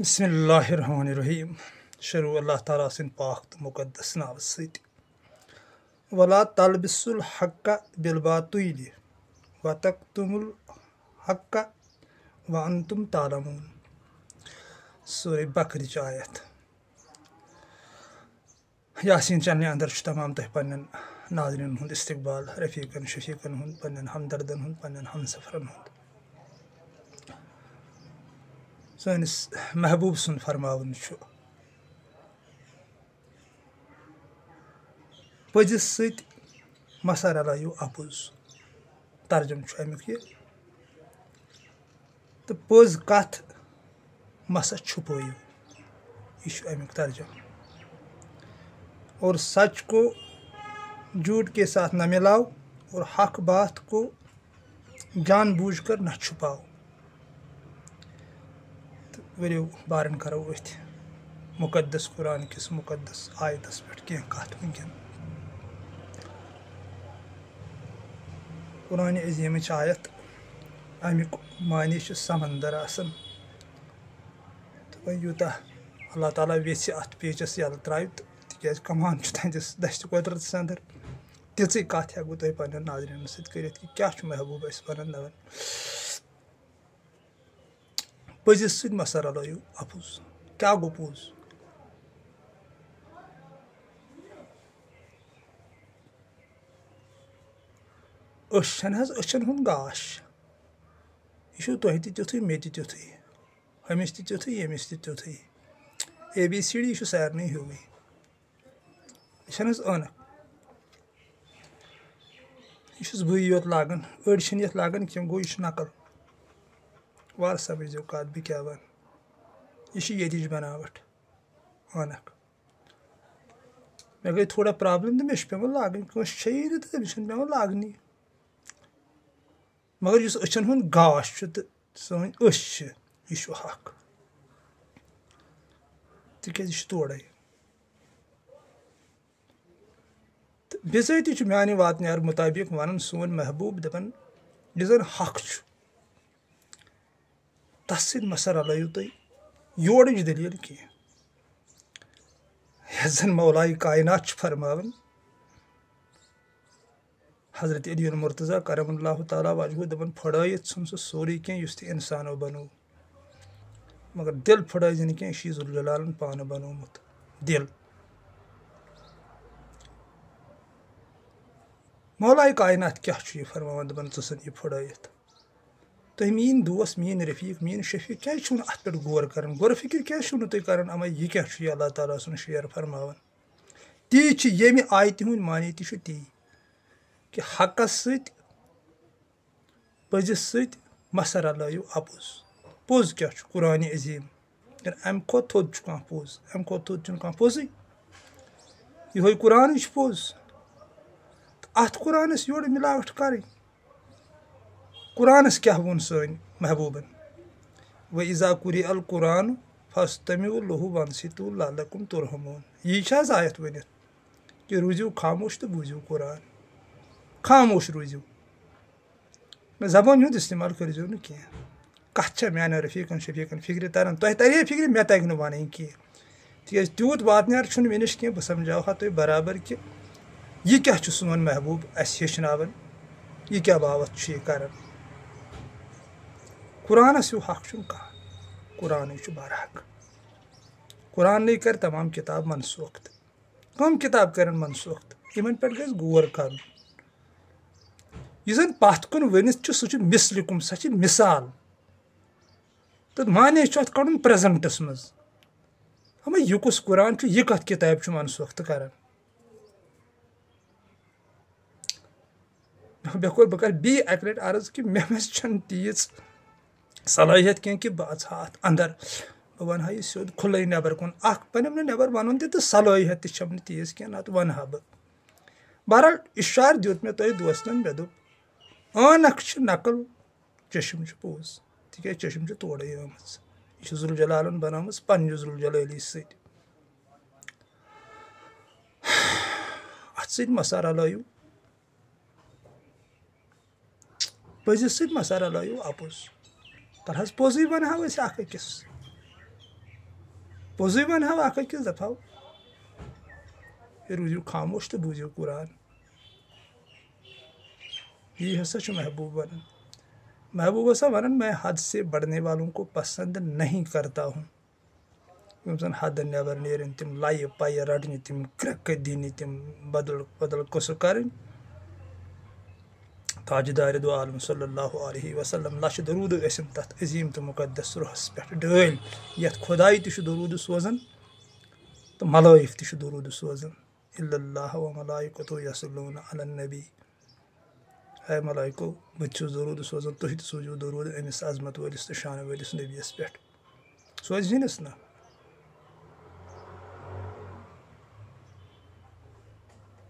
بسم اللہ الرحمن الرحیم. شروع اللہ تعالیٰ سن پاک تو مقدس ناو ست. ولا تلبسوا الحق بالباطل وتكتموا الحق وانتم تعلمون. سورہ بقرہ آیت. یاسین چینل اندر تمام تہ پنن ناظرین ہند استقبال، رفیقن شفیقن ہند، پنن ہمدردن ہند، پنن ہمسفرن ہند. سٲنِس محبوب سُنٛد فرماوُن چھُ پٔزِس سۭتۍ مَسا رلٲیِو اَپُز. ترجُمہٕ چھُ امیُک یہِ تہٕ پٔز کتھ مَسا چھُپٲیِو. یہِ چھُ امیُک ترجُمہٕ. اور سچ کو جھوٹ کے ساتھ نہ ملاؤ اور حق بات کو جان بوجھ کر نہ چھپاؤ. ؤلِو بارن کرو أتھۍ مقدس قرآن کِس مقدس آیتس پٮ۪ٹھ کینٛہہ کتھ وٕنکٮ۪ن. قرآنِ عظیٖمٕچ آیت، امیُک معنی چھُ سمندر آسان تہٕ وۄنۍ یوٗتاہ اللہ تعالیٰ یژھِ اتھ پیچس یلہٕ ترٛاوِ تہٕ تِکیٛازِ کمان چھُ تہنٛدِس دستہِ قۄدرتس اندر. تِژٕے کتھ ہٮ۪کہٕ بہٕ تۄہہِ پننٮ۪ن ناظریٖنن سۭتۍ کٔرِتھ کہِ کیٛاہ چھُ محبوٗب اَسہِ ونان دپان پٔزِس سۭتۍ مَسا رلٲیِو اَپُز. کیٛاہ گوٚو پوٚز؟ أچھ چھنہٕ حظ أچھن ہُنٛد گاش. یہِ چھُ تۄہہِ تہِ تیُتھُے مےٚ تہِ تیُتھُے، ہُمِس تہِ تیُتھُے ییٚمِس تہِ تیُتھُے. ABC یہِ چھُ سارنٕے ہیُوٕے. یہِ چھنہٕ حظ عٲنکھ. یہِ چھُس بٕے یوت لاگان، أڑۍ چھِنہٕ یتھ لاگان کینٛہہ. گوٚو یہِ چھُ نقل. وارٕ سمجھزیو کتھ بہٕ کیٛاہ ونہٕ. یہِ چھِ ییٚتِچ بناوٹ، عٲنکھ. مےٚ گٔے تھوڑا پرابلم تہٕ مےٚ چھِ پیٚوان لاگٕنۍ. کٲنٛسہِ چھیی نہٕ تہٕ تٔمِس چھنہٕ پیٚوان لاگنی. مگر یُس أچھن ہُنٛد گاش چھُ تہٕ سٲنۍ أچھ چھِ، یہِ چھُ حق. تِکیٛازِ یہِ چھُ تورے. تہٕ بِذٲتی چھُ میانہِ واتنیار مُطٲبق ونان سون محبوب دپان یُس زن حق چھُ تس سۭتۍ مَسا رلٲیِو تُہۍ یورٕچ دٔلیٖل کینٛہہ. یتھ زن مولایہِ کائنات چھُ فرماوان حضرت علی المرتضیٰ کرم اللہ تعالیٰ وجہہ دپان پھٕڑٲیِتھ ژھُن سُہ سورُے کینٛہہ یُس تہِ انسانو بنوو، مگر دل پھٕڑٲے زِ نہٕ کینٛہہ. یہِ چھُ ذوالجلالن پانہٕ بنوومُت دل. مولایہِ کائنات کیٛاہ چھُ یہِ فرماوان دپان ژٕ ژھٕن یہِ پھٕڑٲیِتھ. تُہۍ میٲنۍ دوس، میٲنۍ رفیق، میٲنۍ شفیق کیٛازِ چھُو نہٕ اتھ پٮ۪ٹھ غور کران؟ غورٕ فکر کیٛازِ چھُو نہٕ تُہۍ کران اما یہِ کیٛاہ چھُ یہِ اللہ تعالیٰ سُنٛد شعر فرماوان؟ تی چھِ ییٚمہِ آیتہِ ہُنٛد معنی تہِ چھُ تی کہِ حقس سۭتۍ پٔزِس سۭتۍ مَسا رلٲیِو اَپُز. پوٚز کیٛاہ چھُ؟ قرآنِ عظیٖم. امہِ کھۄتہٕ تھوٚد چھُ کانٛہہ پوٚز؟ امہِ کھۄتہٕ تھوٚد چھُنہٕ کانٛہہ پوٚزُے. یِہوے قرآنٕے چھُ پوٚز. تہٕ اتھ قرآنس یورٕ ملاوٹ کرٕنۍ. قرآنس کیٛاہ ووٚن سٲنۍ محبوٗبن؟ وَإِذَا قُرِئَ الْقُرْآنُ فَاسْتَمِعُوا لَهُ وَأَنصِتُوا لَعَلَّكُمْ تُرْحَمُونَ. یی چھِ حظ آیت ؤنِتھ کہِ روٗزِو خاموش تہٕ بوٗزِو قرآن. خاموش روٗزِو. زبٲنۍ ہُنٛد استعمال کٔرزیٚو نہٕ کینٛہہ. کتھ چھےٚ میانٮ۪ن رفیقن شفیقن فکرِ تران؟ تۄہہِ ترِ فکرِ، مےٚ تگہِ نہٕ ونٕنۍ کینٛہہ. تِکیٛازِ تیوٗت واتنیار چھُنہٕ مےٚ نِش کینٛہہ. بہٕ سمجھاوہا تۄہہِ برابر کہِ یہِ کیٛاہ چھُ سون محبوب اسہِ ہیٚچھناوان، یہِ کیٛاہ باوتھ چھُ یہِ کران. قرآنس ہیوٗ حق چھُنہٕ کانٛہہ. قرآنٕے چھُ برحق. قرآنٕے کرِ تمام کِتاب منسوخ تہٕ کٕم کِتاب کرن منسوخ تہٕ یِمن پٮ۪ٹھ گژھِ غور کرُن. یُس زن پتھ کُن ؤنِتھ چھُ سُہ چھُ مِثلِکُم، سۄ چھِ مِثال. تہٕ معنی چھُ اتھ کڑُن پریزنٹس منٛز. اما یہِ کُس قرآن چھُ؟ یہِ کتھ کِتابہِ چھُ منسوخ تہٕ کران؟ بہٕ کرٕ بیٚیہِ اکہِ لٹہِ عرض کہِ مےٚ منٛز چھنہٕ تیٖژ صلٲحیت کینٛہہ کہِ بہٕ اژٕ ہا اتھ اندر، بہٕ ونہٕ ہا یہِ سیوٚد کھُلے نٮ۪بر کُن. اکھ بنیٚم نہٕ نٮ۪بر ونُن تہِ تہٕ صلٲحیت تہِ چھم نہٕ تیٖژ کینٛہہ، نتہٕ ونہٕ ہا بہٕ. بہرحال اِشارٕ دیُت مےٚ تۄہہِ دوستن، مےٚ دوٚپ عٲنکھ چھِ نقل، چشم چھُ پوٚز. تِکیٛازِ چشم چھِ تورے آمٕژ. یہِ چھِ ذوالجلالن بنٲومٕژ پننہِ ذوالجلٲلی سۭتۍ. اتھ سۭتۍ مَسا رلٲیِو، پٔزِس سۭتۍ مَسا رلٲیِو اَپُز. تر حظ پوٚزُے ونہٕ ہاو أسۍ اکھ أکِس. پوٚزُے وَنہو اکھ أکِس دَپہو روٗزِو خاموش تہٕ بوٗزِو قرآن. یی ہسا چھُ محبوب وَنان. محبوب ہسا وَنان میں حد سے بڑھنے والوں کو پسند نہیں کرتا ہوں. یِم زَن حدٕ نٮ۪بر نیرٕنۍ، تِم لَیہِ پَیہِ رَٹنہِ، تِم کرٛٮ۪کہٕ دِنہِ، تِم بدل بدل قٕصہٕ کَرٕنۍ. تاجدارِ دو عالم صلی اللہ علیہ وسلم لَچھِ درود ٲسِم تَتھ عظیٖم تہٕ مُقدس روحس پٮ۪ٹھ ڈٲلۍ یَتھ خۄداے تہِ چھُ درود سوزان تہٕ ملٲیِک تہِ چھُ درود سوزان. اِلَّا اللہِ وَمَلائِکَتُہُ یَصَلُّونَ عَلَى النَّبِی. اے ملائکو بہٕ تہِ چھُس درود سوزان، تُہۍ تہِ سوٗزِو درود أمِس عظمت وٲلِس تہٕ شانہٕ وٲلِس نبیَس پٮ۪ٹھ. سوزہینَس نا.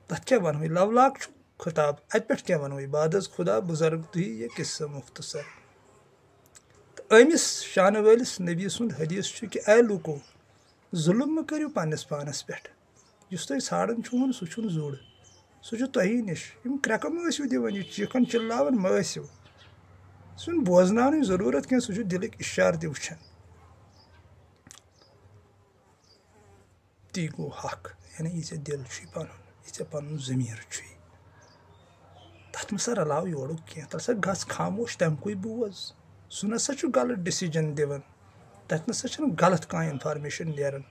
تَتھ کیٛاہ وَنہوے؟ لَولاک چھُ خطاب. اَتہِ پٮ۪ٹھ کیٛاہ وَنہوے؟ بعد از خدا بُزرگ تُہۍ یہِ قصہٕ مختصر. تہٕ أمِس شانہٕ وٲلِس نبی سُنٛد حدیث چھُ کہِ اے لوٗکو ظُلم مہٕ کٔرِو پنٛنِس پانَس پٮ۪ٹھ. یُس تۄہہِ ژھانٛڈان چھُہون سُہ چھُنہٕ زوٚڑ، سُہ چھُ تۄہی نِش. یِم کرٛٮ۪کہٕ مہٕ ٲسِو دِوان، یہِ چیٖخان چِلاوان مہٕ ٲسِو. سُہ چھُنہٕ بوزناونٕچ ضروٗرت کینٛہہ، سُہ چھُ دِلٕکۍ اِشارٕ تہِ وٕچھان. تی گوٚو حق. یعنی یہِ ژےٚ دِل چھُے پَنُن، یہِ ژےٚ پَنُن ضمیٖر چھُے، تَتھ مہ سا رلاو یورُک کینٛہہ. تَلہٕ سا گژھ خاموش، تَمکُے بوز. سُہ نسا چھُ غلط ڈِسیٖجن دِوان، تَتہِ نسا چھنہٕ غلط کانٛہہ اِنفارمیشن نیران.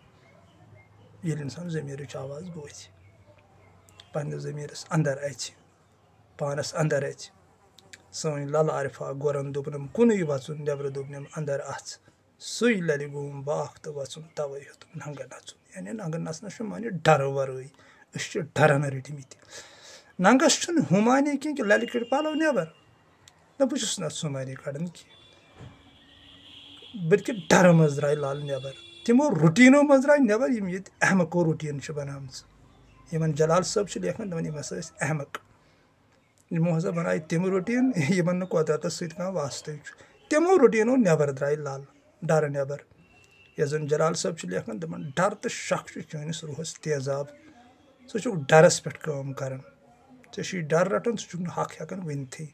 ییٚلہِ اِنسان ضمیٖرٕچ آواز بوزِ، پنٛنِس ضمیٖرَس اندر اَژِ، پانَس اندر اَژِ. سٲنۍ لَلہٕ عارفا گۄرن دوٚپنم کُنُے وَژُن، نٮ۪برٕ دوٚپنم اندر اَژ. سُے لَلہِ گوم باغ تہٕ وَژُن، تَوَے ہیوٚتُم ننٛگہٕ نَژُن. یعنی ننٛگہٕ نَژنَس چھُ معنی ڈرٕ وَرٲے. أسۍ چھِ ڈرن رٔٹمٕتۍ. ننٛگَس چھُنہٕ ہُہ معنی کینٛہہ کہِ لَلہِ کٔڑۍ پَلو نٮ۪بر. نہ بہٕ چھُس نہٕ سُہ معنی کَڑان کینٛہہ، بٔلکہِ ڈرٕ منٛز درٛاے لَل نٮ۪بر. تِمو روٗٹیٖنو منٛز درٛاے نٮ۪بر یِم ییٚتہِ احمقو روٗٹیٖن چھِ بَنامژٕ. یِمن جلال صٲب چھِ لیکھان دَپان یِم ہسا ٲسۍ احمق. یِمو ہسا بَنایہِ تِم روٗٹیٖن یِمن نہٕ قۄدرَتس سۭتۍ کانٛہہ واسطے چھُ. تِمو روٗٹیٖنو نٮ۪بر درٛاے لَل، ڈرٕ نٮ۪بر. یۄس زن جلال صٲب چھِ لیکھان دَپان ڈر تہٕ شک چھُ چٲنِس روحس تیزاب. ژٕ چھُکھ ڈرس پٮ۪ٹھ کٲم کران. ژےٚ چھُے ڈر رٹان، ژٕ چھُکھ نہٕ حق ہٮ۪کان ؤنتھٕے،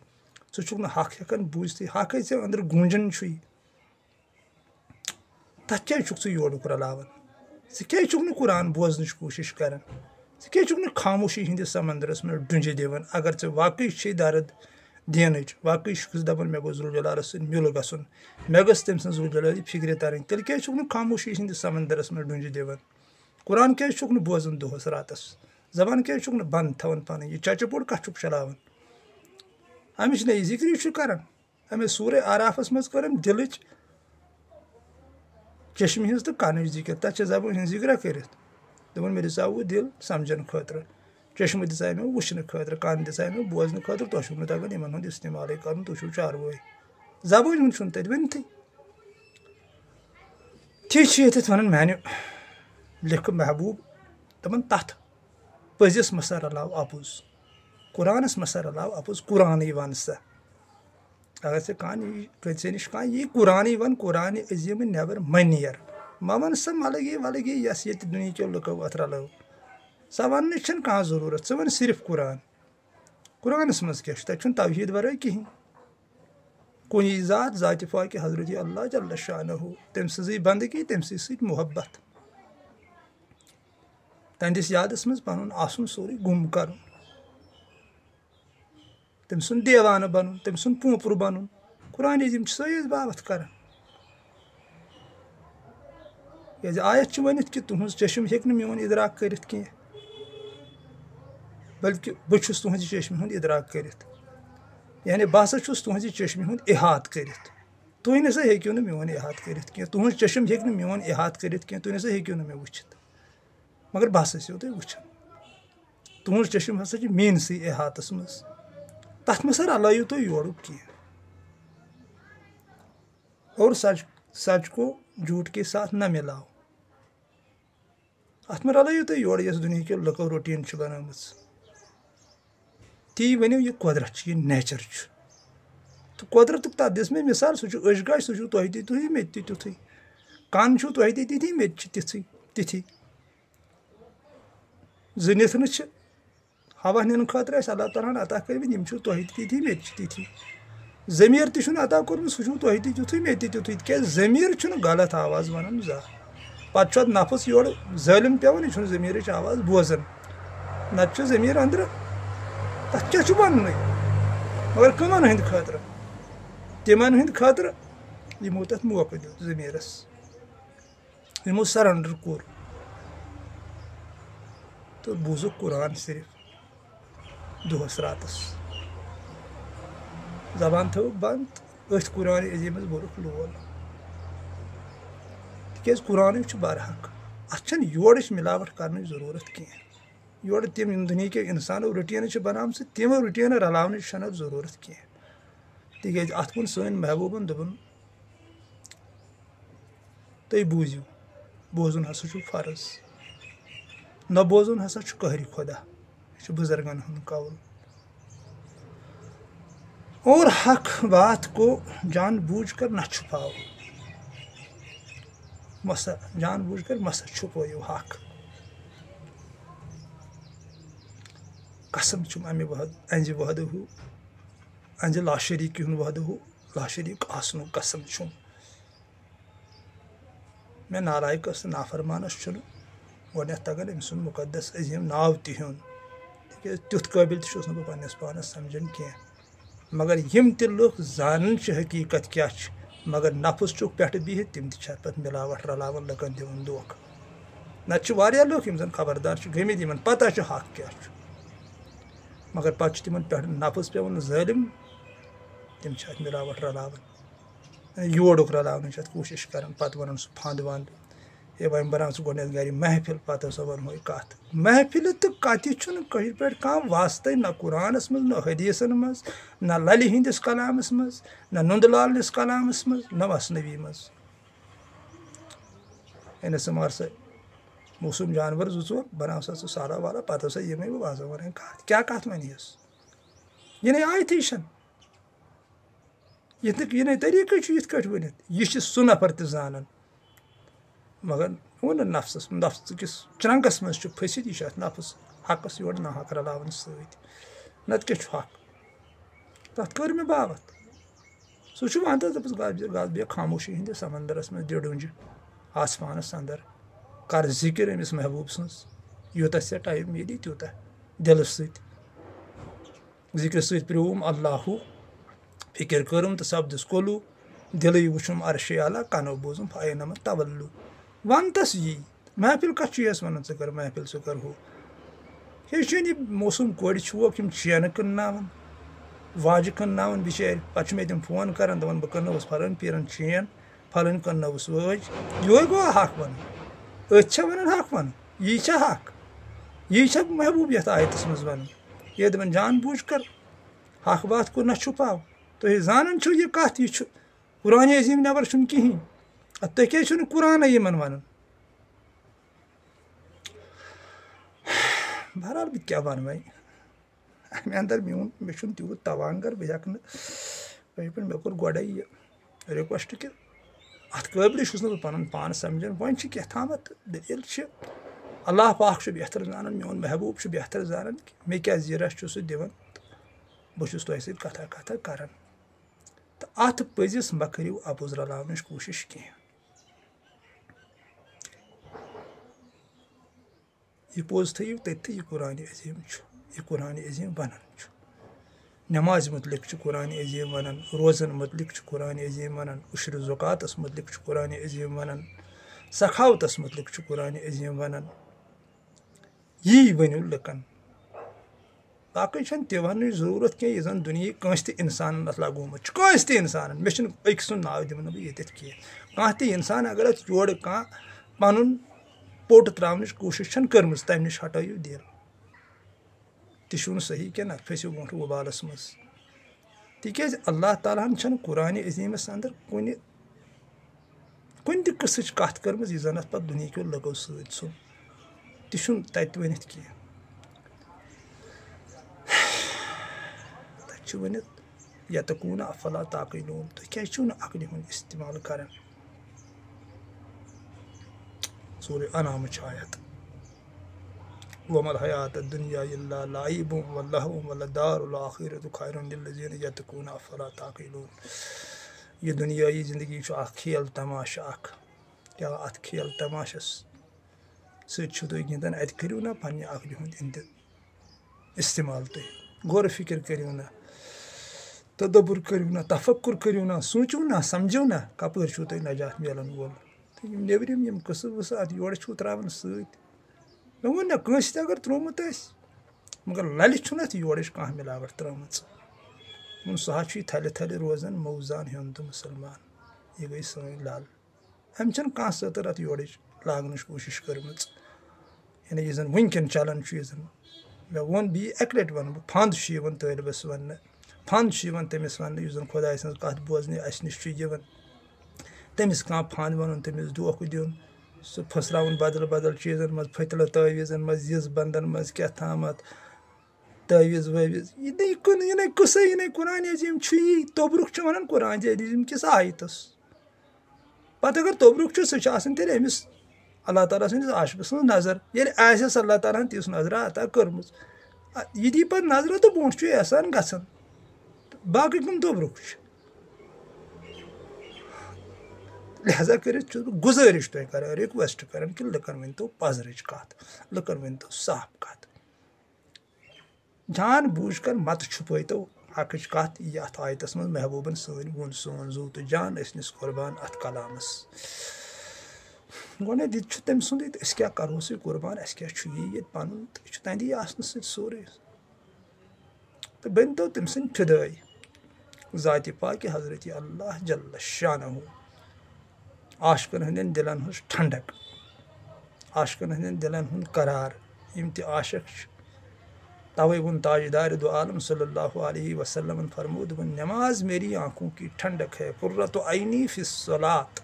ژٕ چھُکھ نہٕ حق ہٮ۪کان بوٗزتھٕے. حقے ژےٚ أنٛدرٕ گوٗنجان چھُے، تَتھ کیٛازِ چھُکھ ژٕ یورُک رلاوان؟ ژٕ کیٛازِ چھُکھ نہٕ قرآن بوزنٕچ کوٗشِش کران؟ ژٕ کیٛازِ چھُکھ نہٕ خاموشی ہِنٛدِس سمندرس منٛز ڈُنٛجہِ دِوان؟ اگر ژےٚ واقعی چھے درد دینٕچ، واقعی چھُکھ دَپان مےٚ گوٚژھ ذوالجلالس سۭتۍ مِل گژھُن، مےٚ گٔژھ تٔمۍ سٕنٛز ذوالجلٲلی فِکرِ ترٕنۍ، تیٚلہِ کیٛازِ چھُکھ نہٕ خاموشی ہِنٛدِس سمندرس منٛز ڈُنٛجہِ دِوان؟ قرآن کیٛازِ چھُکھ نہٕ بوزان دۄہس راتس؟ زبان کیٛازِ چھُکھ نہٕ بنٛد تھاوان پنٕنۍ؟ یہِ چچہِ پوٚٹ کتھ چھُکھ چلاوان؟ امِچ نٔے ذِکری چھُ کران. أمۍ سورہ آرافس منٛز کٔر أمۍ دِلٕچ، چشمہِ ہِنٛز تہٕ کَنٕچ ذِکر. تَتھ چھِ زبٲنۍ ہِنٛز ذِکرا کٔرِتھ. دوٚپُن مےٚ دِژاوُ دِل سمجھنہٕ خٲطرٕ، چشمہٕ دِژاے مےٚ وٕچھنہٕ خٲطرٕ، کَن دِژاے مےٚ بوزنہٕ خٲطرٕ. تۄہہِ چھُو نہٕ تگان یِمن ہُنٛد اِستعمالٕے کرُن، تُہۍ چھِو چاروٲے. زبٲنۍ ہُنٛد چھُنہٕ تَتہِ ؤنتھٕے. تی چھِ ییٚتٮ۪تھ وَنان میانہِ لیکھٕ محبوٗب، دَپان تَتھ پٔزِس مَسا رلاو اَپُز، قرآنس مَسا رلاو اَپُز، قرآنٕے وَن سا. اگر ژےٚ ژےٚ نِش کانٛہہ یی قرآنٕے وَن، قرآنہِ عظیٖمہٕ نٮ۪بر مہ نیر. مہ وَن سا ملگی ولگی یۄس ییٚتہِ دُنہِکیو لُکو اَتھ رلٲو. سۄ وَننٕچ چھنہٕ کانٛہہ ضروٗرت. ژٕ وَن صرف قرآن. قرآنس منٛز کیٛاہ چھُ؟ تَتہِ چھُنہٕ توحیٖد ورٲے کِہینۍ. کُنی ذات ذاتِ پاکہِ حضرتِ اللہ جل شانہُ، تٔمۍ سٕنٛزٕے بنٛدگی، تٔمۍ سٕے سۭتۍ محبت، تہنٛدِس یادس منٛز پنُن آسُن سورُے گُم کرُن، تٔمۍ سُنٛد دیوانہٕ بنُن، تٔمۍ سُنٛد پوپُر بنُن. قرآن عظیٖم چھِ سۄے أسۍ بابتھ کران. کیٛازِ آیت چھِ ؤنِتھ کہِ تُہنٛز چشم ہیٚکہِ نہٕ میون اِدراک کٔرِتھ کینٛہہ، بلکہِ بہٕ چھُس تُہنٛزِ چشمہِ ہُنٛد اِدراک کٔرِتھ. یعنی بہٕ ہسا چھُس تُہنٛزِ چشمہِ ہُنٛد احاطہٕ کٔرِتھ. تُہۍ نسا ہیٚکِو نہٕ میون احاطہٕ کٔرِتھ کینٛہہ. تُہنٛز چشم ہیٚکہِ نہٕ میون احاطہٕ کٔرِتھ کینٛہہ. تُہۍ نسا ہیٚکِو نہٕ مےٚ وٕچھِتھ، مگر بہٕ ہسا چھِسو تُہۍ وٕچھان. تُہنٛز چشم ہسا چھِ میٲنسٕے احاطس منٛز. تتھ منٛز ہسا رلٲیِو تُہۍ یورُک کینٛہہ. اور سچ کو جھوٹ کے ساتھ نہ ملاؤ. اتھ منٛز رلٲیِو تُہۍ یورٕ یۄس دُنہِکیو لُکو روٗٹیٖن چھِ بنٲومٕژ. تی ؤنِو یہِ قۄدرت چھِ، یہِ نیچر چھُ. تہٕ قۄدرتُک تتھ دِژ مےٚ مِثال. سُہ چھُ أچھ گاش، سُہ چھُو تۄہہِ تہِ تُہۍ، مےٚ تہِ تیُتھُے. کن چھُو تۄہہِ تہِ تِتھی، مےٚ تہِ چھِ تِتھی. زٕ نِتھنہٕ چھِ ہوا نِنہٕ خٲطرٕ اَسہِ اللہ تعالیٰ ہن عطا کٔرمٕتۍ، یِم چھِو تۄہہِ تہِ تِتھی، مےٚ تہِ چھِ تِتھی. ضمیٖر تہِ چھُنہٕ عطا کوٚرمُت، سُہ چھُو تۄہہِ تہِ تیُتھُے، مےٚ تہِ تیُتھُے. تِکیٛازِ ضمیٖر چھُنہٕ غلط آواز وَنان زانٛہہ. پتہ نفس یور ظالم پیوان یہ ضمیرچ آواز بوزان نتہ ضمیر اندر تک کیا بن مگر کمن ہند خاطر تمن ہند خاطر یمو تک موقع دیت ضمیرس یمو سرنڈر کور تو بوزک قرآن صرف دہس راتس زبان تھوک بند اتھ قرآن عظیمس بورک لول تکیاز قرآن برحق اتھ یورچ ملاوٹ کرنے ضرورت کی یور تم دنیا کے انسانوں روٹین بنام تم روٹین رلاون ضرورت کی تکیاز ات کن سن محبوبن دپن تھی بوزو بوزن ہسا فرض نہ بوزن ہسا قہر خدا یہ بزرگن ہند قول اور حق بات کو جان بوجھ کر نہ چھپاؤ مسا جان بوجھ کر مسا چھپویو حق قسم چھم امہ انجہ وحدہ انجہ لا شریک ہند وحدہ لا شریک آسنو قسم چھم میں نالائکس نافرمانس چھن گۄڈنیٚتھ تگان أمۍ سُنٛد مقدس عظیٖم ناو تہِ ہیوٚن تِکیٛازِ تیُتھ قٲبِل تہِ چھُس نہٕ بہٕ پنٛنِس پانَس سمجھان کینٛہہ مگر یِم تہِ لُکھ زانان چھِ حقیٖقت کیٛاہ چھِ مگر نفس چھُکھ پٮ۪ٹھٕ بِہِتھ تِم تہِ چھِ اَتھ پَتہٕ مِلاوٹ رلاوان لُکن دِوان دھوکہٕ نتہٕ چھِ واریاہ لُکھ یِم زن خبردار چھِ گٔمٕتۍ یِمن پتہ چھُ حق کیٛاہ چھُ مگر پتہٕ چھِ تِمن پٮ۪ٹھ نفس پیوان ظٲلِم تِم چھِ اَتھ مِلاوٹ رلاوان یورُک رلاونٕچ اَتھ کوٗشِش کران پتہٕ وَنان سُہ فنٛد ونٛد ہے وۄنۍ بناو ژٕ گۄڈنیٚتھ گرِ محفِل پتہٕ ہسا ونہوے کتھ محفِلہِ تہٕ کتہِ چھُنہٕ کٲشِر پٲٹھۍ کانٛہہ واسطے نہ قرآنس منٛز نہ حدیثن منٛز نہ للہِ ہٕنٛدِس کلامس منٛز نہ نُندٕ لالنِس کلامس منٛز نہ مثنوی منٛز ہے ژٕ مار سا موسوٗم جانور زٕ ژور بناو سا ژٕ سالا والا پتہٕ ہسا یِمے بہٕ وازٕ ونٕنۍ کتھ کیٛاہ کتھ ونہیس یہِ نے آیتھٕے چھنہٕ یہِ نے طریٖقٕے چھُ یِتھ کٲٹھۍ ؤنِتھ یہِ چھِ سُہ نفر تہِ زانان مگر ووٚنُن نفس کِس چرنٛگس منٛز چھُ پھٔسِتھ یہِ چھُ اتھ نفس حقس یورٕ نا حق رلاوان سۭتۍ نتہٕ کیٛاہ چھُ حق تتھ کٔر مےٚ بابت سُہ چھُ ونان دپس گژھ بیٚہہ خاموشی ہٕنٛدِس سمندرس منٛز ڈِڈوٗنجہِ آسمانس انٛدر کر ذِکر أمِس محبوٗب سٕنٛز یوٗتاہ ژےٚ ٹایم میلی تیوٗتاہ دِلہٕ سۭتۍ ذِکرٕ سۭتۍ پرٛیوٗم اللہُ فِکر کٔرٕم تہٕ سپدُس کولوٗ دِلٕے وٕچھُم عرشے اعلیٰ کنو بوٗزُم فاینمت تولوٗ ون تس یی محفِل کتھ چھُ یس ونان ژٕ کر محفِل ژٕ کر ہُہ ہیٚچھِن یہِ موسوٗم کورِ چھوکھ یِم چینہٕ کٕنناوان واجہِ کٕنناوان بِچارِ پتہٕ چھِ مےٚ تِم فون کران دپان بہٕ کٕننٲوٕس فلٲنۍ پیٖرن چین فلٲنۍ کٕننٲوٕس وٲج یِہوے گوٚو حق ونُن أتھۍ چھا ونان حق ونُن یی چھا حق یی چھا محبوٗب یتھ آیتس منٛز ونُن یہِ دپان جان بوٗجھ کر حق بات کو نہ چھُپاو تُہۍ زانان چھِو یہِ کتھ یہِ چھُ قرآنِ عظیٖم نٮ۪بر چھُنہٕ کِہیٖنۍ ادٕ تُہۍ کیٛازِ چھُو نہٕ قرآنٕے یِمن ونان بہرحال بہٕ کیٛاہ ونہٕ وۄنۍ امہِ انٛدر مےٚ چھُنہٕ تیوٗت توانگر بہٕ ہٮ۪کہٕ نہٕ یِتھۍ پٲٹھۍ مےٚ کوٚر گۄڈے یہِ رِکویسٹ کہِ اتھ قٲبلٕے چھُس نہٕ بہٕ پنُن پان سمجھان وۄنۍ چھِ کینٛہہ دٔلیٖل چھِ اللہ پاک چھُ بہتر زانان میون محبوٗب چھُ بہتر زانان کہِ مےٚ کیٛاہ زیٖرا چھُ سُہ دِوان تہٕ بہٕ چھُس تۄہہِ سۭتۍ کتھا کران تہٕ اتھ پٔزِس مہ کٔرِو اپُز رلاونٕچ کوٗشش کینٛہہ یہِ پوٚز تھٲیِو تٔتھی یہِ قرآنِ عظیٖم چھُ یہِ قرآنِ عظیٖم ونان چھُ نٮ۪مازِ متعلق چھُ قرآنِ عظیٖم ونان روزن متعلق چھُ قرآنِ عظیٖم ونان عُشرِ زکاتس متعلق چھُ قرآنِ عظیٖم ونان سخاوتس متعلق چھُ قرآنِ عظیٖم ونان یی ؤنِو لُکن باقٕے چھنہٕ تہِ وننٕچ ضروٗرت کینٛہہ یہِ زن دُنیہِکۍ کٲنٛسہِ تہِ اِنسانن اتھ لگومُت چھُ کٲنٛسہِ تہِ اِنسانن مےٚ چھُنہٕ أکۍ سُنٛد ناو دِمہٕ نہٕ بہٕ ییٚتٮ۪تھ کینٛہہ کانٛہہ تہِ اِنسان اگر اتھ یورٕ کانٛہہ پنُن پوٚٹ ترٛاونٕچ کوٗشش چھنہٕ کٔرمٕژ تمہِ نِش ہٹٲیِو دِل تہِ چھُو نہٕ صحیح کینٛہہ نتہٕ پھٔسِو برونٛٹھ وُبالس منٛز تِکیٛازِ اللہ تعالیٰ ہن چھنہٕ قرآنِ عظیٖمس انٛدر کُنہِ تہِ قٕصٕچ کتھ کٔرمٕژ یُس زن اتھ پتہٕ دُنہِکیو لُکو سۭتۍ ژھُن تہِ چھُنہٕ تتہِ ؤنِتھ کینٛہہ تتہِ چھُ ؤنِتھ یتقوٗنہ افلا تعقیلوٗن تُہۍ کیٛازِ چھِو نہٕ عقلہِ ہُنٛد استعمال کران سورہ انعامٕچ آیت وما الحیات الدنیا الا لعب ولہو ولدار الاخرۃ خیر للذین یتقون افلا تعقلون یہ دنیائی زندگی چھُ اکھ کھیل تماشہٕ اکھ کیا ات کھیل تماشس ست گندان ات کرو نا پنہ عقلہِ ہُنٛد استعمال تُہۍ غور و فکر کٔرِو نا تدبر کٔرِو نا تفکر کٔرِو نا سوٗنٛچِو نا سمجھِو نا کپٲرۍ چھُو تۄہہِ نجات میلن وول تہٕ یِم نیٚبرِم یِم قٕصہٕ وٕصہٕ اتھ یورٕ چھُو ترٛاوان سۭتۍ مےٚ ووٚن نا کٲنٛسہِ تہِ اگر ترٛوومُت آسہِ مگر للہِ چھُنہٕ اتھ یورٕچ کانٛہہ مِلاوٹ ترٛٲمٕژ سُہ حظ چھُ تھلہِ تھلہِ روزان موزان ہیوٚن تہٕ مُسلمان یہ گٔے سٲنۍ لل أمۍ چھنہٕ کانٛہہ سٔتٕر اتھ یورٕچ لاگنٕچ کوٗشش کٔرمٕژ یعنی یُس زن وٕنکیٚن چلان چھُ یُس زن مےٚ ووٚن بیٚیہِ اکہِ لٹہِ ونہٕ بہٕ فنٛد چھُ یِوان طٲلبس وننہٕ فنٛد چھُ یِوان تٔمِس وننہٕ یُس زن خۄداے سٕنٛز کتھ بوزنہِ اسہِ نِش چھُ یِوان تٔمِس کانٛہہ فنٛد ونُن تٔمِس دھوکہٕ دیُن سُہ پھٔسراوُن بدل بدل چیٖزن منٛز پھٔتلہٕ تٲویٖزن منٛز یِژ بنٛدن منٛز کیٛاہ تامتھ تٲویٖز وٲویٖز یہِ نے قٕصے یہِ نے قران عظیٖم چھُ یی توبرُک چھُ ونان قران عظیٖم کِس آیتس پتہٕ اگر توبرُک چھُ سُہ چھُ آسان تیٚلہِ أمِس اللہ تعالیٰ سٕنٛدِس عاشقہٕ سٕنٛز نظر ییٚلہِ آسٮ۪س اللہ تعالیٰ ہن تِژھ نظرا عطا کٔرمٕژ یہِ دی پتہٕ نظرا تہٕ برونٛٹھ چھُ احسان گژھان باقٕے کٕم توبرُک چھُ لہذا کٔرِتھ چھُس بہٕ گُزٲرِش تۄہہِ کران رِکویسٹ کران کہِ لُکن ؤنۍتو پزرٕچ کتھ لُکن ؤنۍتو صاف کتھ جان بوٗجھ کر متہٕ چھُپٲیتو حقٕچ کتھ یتھ آیتس منٛز محبوٗبن سٲنۍ ووٚن سون زوٗ تہٕ جان ٲسنِس قۄربان اتھ کلامس گۄڈٕنیتھ یہِ چھُ تٔمۍ سُنٛدُے تہٕ أسۍ کیٛاہ کرہوس یہِ قۄربان اسہِ کیٛاہ چھُ یی ییٚتہِ پنُن تہٕ یہِ چھُ تندی آسنہٕ سۭتۍ سورُے تہٕ بٔنۍتو تٔمۍ سٕنٛدۍ فِدٲے ذاتِ پاکہِ حضرتِ اللہ جل شانہُ عاشقن ہٕنٛدٮ۪ن دِلن ہٕنٛز ٹھنڈک عاشقن ہٕنٛدٮ۪ن دِلن ہُنٛد قرار یِم تہِ عاشق چھِ توے ووٚن تاجدارِ دو عالم صلی اللہ علیہ وسلمن فرموو دوٚپُن نماز میری آنکھوں کی ٹھنڈک ہے قرۃ عینی فی الصلاۃ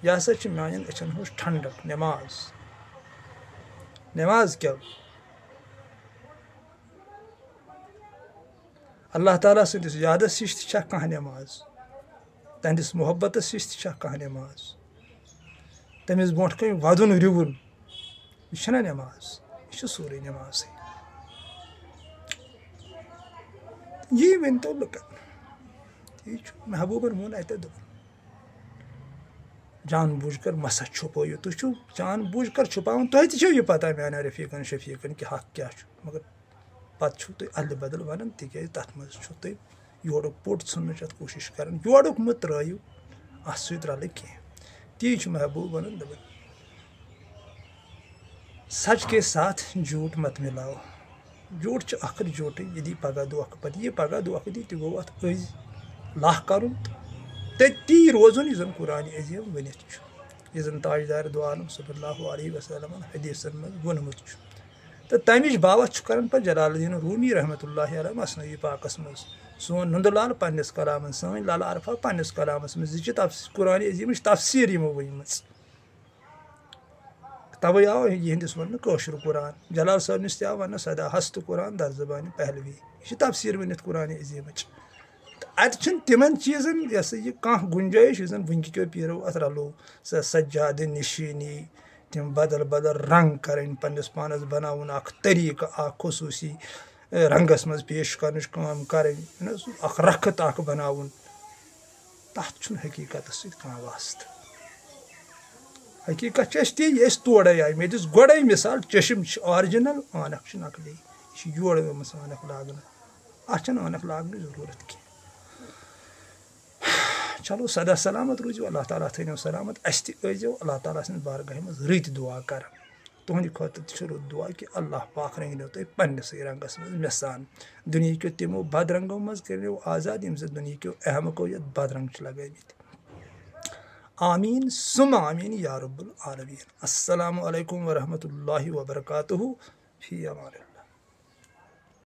یہِ ہسا چھِ میانٮ۪ن أچھن ہٕنٛز ٹھنڈک نماز کیٛاہ اللہ تعالیٰ سٕنٛدِس یادس ہِش تہِ چھا کانٛہہ نماز تہنٛدِس محبتس ہِش تہِ چھا کانٛہہ نماز تٔمِس برونٛٹھ کَنۍ وَدُن رِوُن یہِ چھَنا نماز یہِ چھِ سورُے نمازٕے یی ؤنۍتو لُکن تی چھُ محبوٗبن ووٚن اَتٮ۪تھ دوٚپُن جان بوٗجھ کر مسا چھُپٲیِو تُہۍ چھِو جان بوٗجھ کر چھُپاوان تۄہہِ تہِ چھو یہِ پتہ میانٮ۪ن رفیٖقن شفیٖقن کہِ حق کیٛاہ چھُ مگر پتہٕ چھُو تُہۍ ادلہِ بدل ونان تِکیٛازِ تتھ منٛز چھُو تُہۍ یورُک پوٚٹ ژھٕننٕچ اتھ کوٗشش کران یورُک مہٕ ترٲیِو اتھ سۭتۍ رلہٕ کینٛہہ تی چھُ محبوٗب ونان دپان سچ کے ساتھ جھوٹ مت ملاؤ جھوٹ چھُ ٲخر جھوٹٕے یہِ دی پگاہ دھوکہٕ پتہٕ یہِ پگاہ دھوکہٕ دی تہِ گوٚو اتھ أزۍ لاہ کرُن تہٕ تٔتی روزُن یُس زن قران عظیٖم ؤنِتھ چھُ یُس زن تاجدارِ دو عالم صلی اللہ علیہ وسلمن حدیثن منٛز ووٚنمُت چھُ تہٕ تمِچ باوتھ چھُ کران پتہٕ جلال الدین رومی رحمتہ اللہ علیہ مثنوی پاکس منٛز سون نُندٕ لال پننِس کلامن سٲنۍ لل عرفا پننِس کلامس منٛز یہِ چھِ قران عظیٖمٕچ تفسیٖر یِمو ؤنمٕژ توے آو یِہنٛدِس وننہٕ کٲشُر قران جلال صٲبنِس تہِ آو وننہٕ سدا ہست قران در زبانہِ پہلوی یہِ چھِ تفسیٖر ؤنِتھ قران عظیٖمٕچ تہٕ اتہِ چھُنہٕ تِمن چیٖزن یہِ ہسا یہِ کانٛہہ گُنجٲیش یُس زن وٕنکہِ پیٖرو اتھ رلوو سۄ سجادٕ نِشٲنی تِم بدل بدل رنٛگ کرٕنۍ پننِس پانس بناوُن اکھ طٔریٖقہٕ اکھ خصوٗصی رنٛگس منٛز پیش کرنٕچ کٲم کرٕنۍ اکھ رخت اکھ بناوُن تتھ چھُنہٕ حقیٖقتس سۭتۍ کانٛہہ واسطہٕ حقیٖقت چھِ اَسہِ تی یہِ أسۍ تورے آیہِ مےٚ دِژ گۄڈے مثال چشم چھِ آرجنل عٲنکھ چھِ نقلی یہِ چھِ یورٕ ٲمٕژ عٲنکھ لاگنہٕ اتھ چھنہٕ عٲنکھ لاگنٕچ ضروٗرت کینٛہہ چلو سدا سلامت روٗزِو اللہ تعالیٰ تھٲینو سلامت اسہِ تہِ ٲسۍزیو اللہ تعالیٰ سٕنٛدِ بارگاہہِ منٛز رٕتۍ دُعا کران تُہنٛدِ خٲطرٕ تہِ چھُ رُت دُعا کہِ اللہ پاک رٔنگنو تُہۍ پننِسٕے رنٛگس منٛز مےٚ سان دُنہیٖکیو تِمو بدرنٛگو منٛز کٔرِو آزاد یِم زن دُنہیٖکیو احمقو یتھ بدرنٛگ چھِ لگٲومٕتۍ آمیٖن سُم آمیٖن یا رب العالمیٖن السلام علیکم ورحمتہ اللہ وبرکاتہ فی امان اللہ.